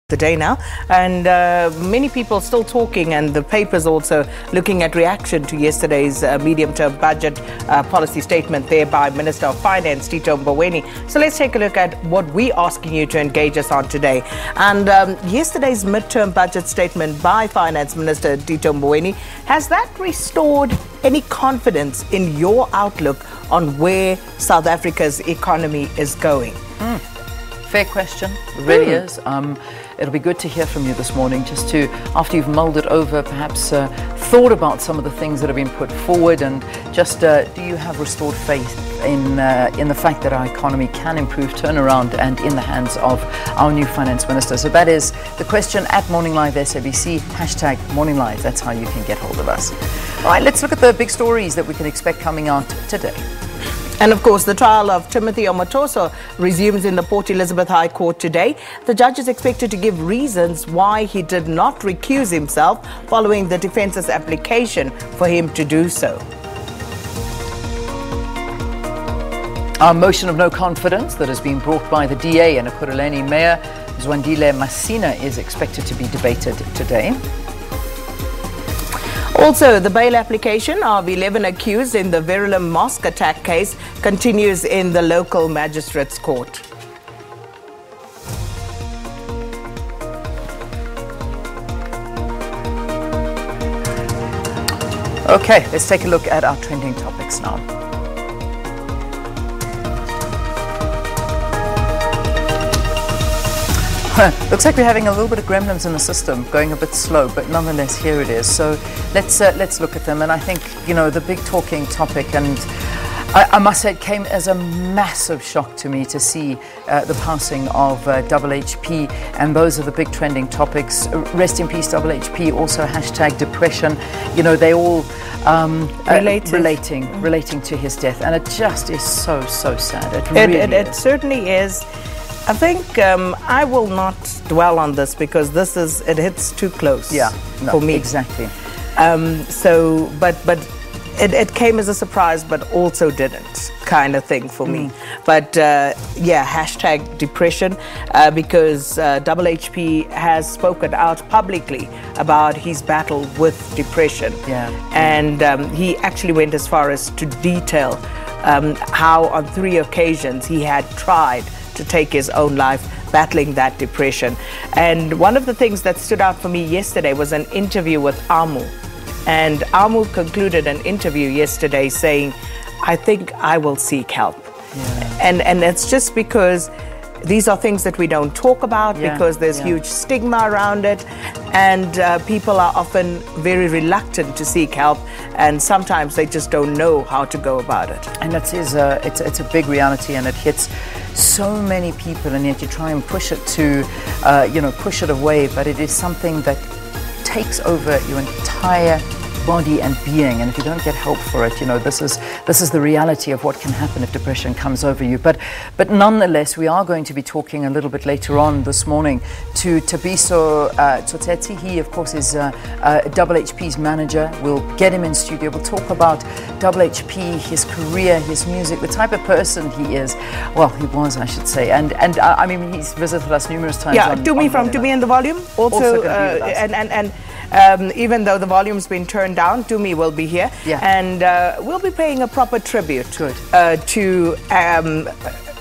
The day now, and many people still talking, and the papers also looking at reaction to yesterday's medium-term budget policy statement there by Minister of Finance Tito Mboweni. So let's take a look at what we're asking you to engage us on today. And yesterday's midterm budget statement by Finance Minister Tito Mboweni, has that restored any confidence in your outlook on where South Africa's economy is going? Fair question, it really is. It'll be good to hear from you this morning, just to, after you've mulled it over, perhaps thought about some of the things that have been put forward, and just do you have restored faith in the fact that our economy can improve, turn around, and in the hands of our new finance minister? So that is the question at Morning Live SABC, hashtag Morning Live. That's how you can get hold of us. All right, let's look at the big stories that we can expect coming out today. And of course, the trial of Timothy Omotoso resumes in the Port Elizabeth High Court today. The judge is expected to give reasons why he did not recuse himself following the defence's application for him to do so. Our motion of no confidence that has been brought by the DA and Ekurhuleni Mayor Zwandile Masina is expected to be debated today. Also, the bail application of 11 accused in the Verulam mosque attack case continues in the local magistrates' court. Okay, let's take a look at our trending topics now. Looks like we're having a little bit of gremlins in the system, going a bit slow, but nonetheless, here it is. So let's look at them. And I think, you know, the big talking topic, and I must say it came as a massive shock to me to see the passing of HHP, and those are the big trending topics. Rest in peace, HHP. Also hashtag depression. You know, they all relating to his death, and it just is so sad. It certainly is. I think I will not dwell on this because it hits too close. For me. Exactly. But it came as a surprise, but also didn't, kind of thing for me. But yeah, hashtag depression, because HHP has spoken out publicly about his battle with depression. And he actually went as far as to detail how on 3 occasions he had tried to take his own life, battling that depression. And one of the things that stood out for me yesterday was an interview with Amu. And Amu concluded an interview yesterday saying, I think I will seek help. And it's just because these are things that we don't talk about, because there's huge stigma around it, and people are often very reluctant to seek help, and sometimes they just don't know how to go about it. And it's a big reality, and it hits so many people, and yet you try and push it to, push it away, but it is something that takes over your entire body and being, and if you don't get help for it, you know, this is the reality of what can happen if depression comes over you. But nonetheless, we are going to be talking a little bit later on this morning to Tabiso Tsotetsi. He, of course, is HHP's manager. We'll get him in studio. We'll talk about HHP, his career, his music, the type of person he is. Well, he was, I should say, and I mean, he's visited us numerous times. Tumi and the Volume also even though the volume's been turned down, Tumi will be here, and we'll be paying a proper tribute to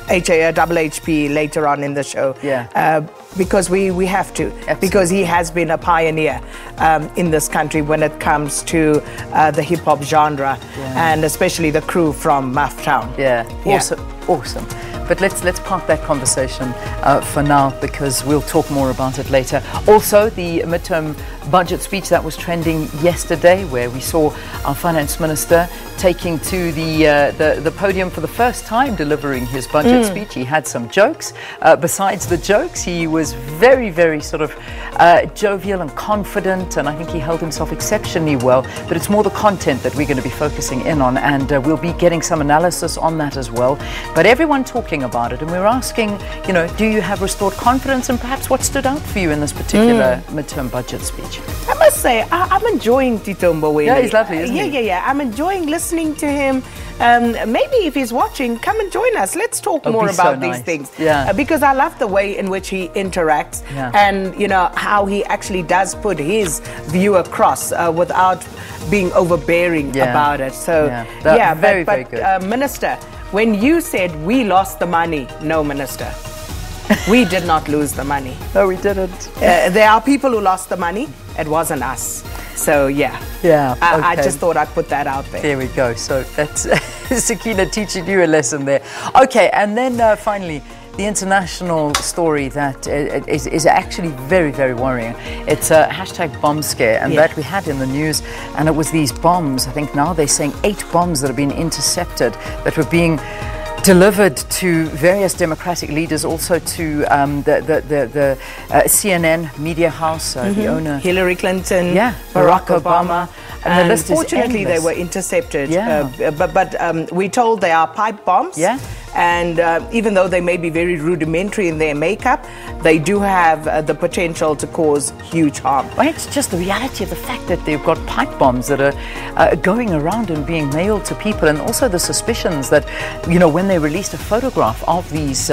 HHP later on in the show, because we have to. Absolutely. Because he has been a pioneer in this country when it comes to the hip-hop genre, and especially the crew from Mufftown. Awesome. But let's park that conversation for now, because we'll talk more about it later. Also, the midterm budget speech that was trending yesterday, where we saw our finance minister taking to the podium for the first time, delivering his budget speech. He had some jokes. Besides the jokes, he was very, very sort of jovial and confident, and I think he held himself exceptionally well. But it's more the content that we're going to be focusing in on, and we'll be getting some analysis on that as well. But everyone talking about it, and we're asking, you know, do you have restored confidence, and perhaps what stood out for you in this particular midterm budget speech? I must say, I'm enjoying Tito Mboweni. Yeah, he's lovely, isn't he? Yeah. I'm enjoying listening to him. maybe if he's watching, come and join us. Let's talk more about these things. Yeah. Because I love the way in which he interacts and, you know, how he actually does put his view across without being overbearing about it. So, very good. Minister, when you said we lost the money, no, Minister. We did not lose the money. No, we didn't. There are people who lost the money. It wasn't us. So, I just thought I'd put that out there. There we go. So that's Sakina teaching you a lesson there. Okay, and then finally, the international story that is actually very, very worrying. It's a hashtag bomb scare, and that we had in the news, and it was these bombs. I think now they're saying 8 bombs that have been intercepted that were being delivered to various democratic leaders, also to the CNN media house, the owner, Hillary Clinton, Barack Obama. And unfortunately, they were intercepted. But we're told they are pipe bombs. And even though they may be very rudimentary in their makeup, they do have the potential to cause huge harm. Well, it's just the reality of the fact that they've got pipe bombs that are going around and being mailed to people, and also the suspicions that, you know, when they released a photograph of these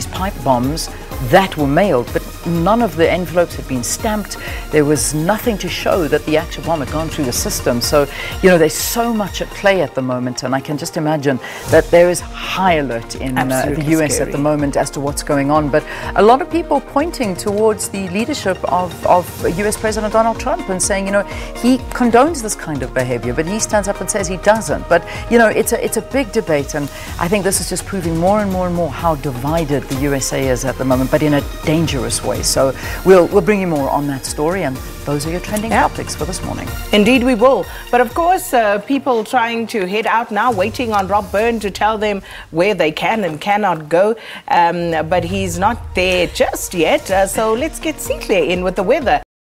pipe bombs that were mailed, but none of the envelopes had been stamped. There was nothing to show that the actual bomb had gone through the system. So, you know, there's so much at play at the moment, and I can just imagine that there is high alert in the US scary at the moment as to what's going on. But a lot of people pointing towards the leadership of US President Donald Trump and saying, you know, he condones this kind of behavior, but he stands up and says he doesn't. But, you know, it's a big debate, and I think this is just proving more and more and more how divided the USA is at the moment, but in a dangerous way. So we'll bring you more on that story, and those are your trending topics for this morning. Indeed we will. But of course, people trying to head out now, waiting on Rob Byrne to tell them where they can and cannot go. But he's not there just yet. So let's get Sihle in with the weather.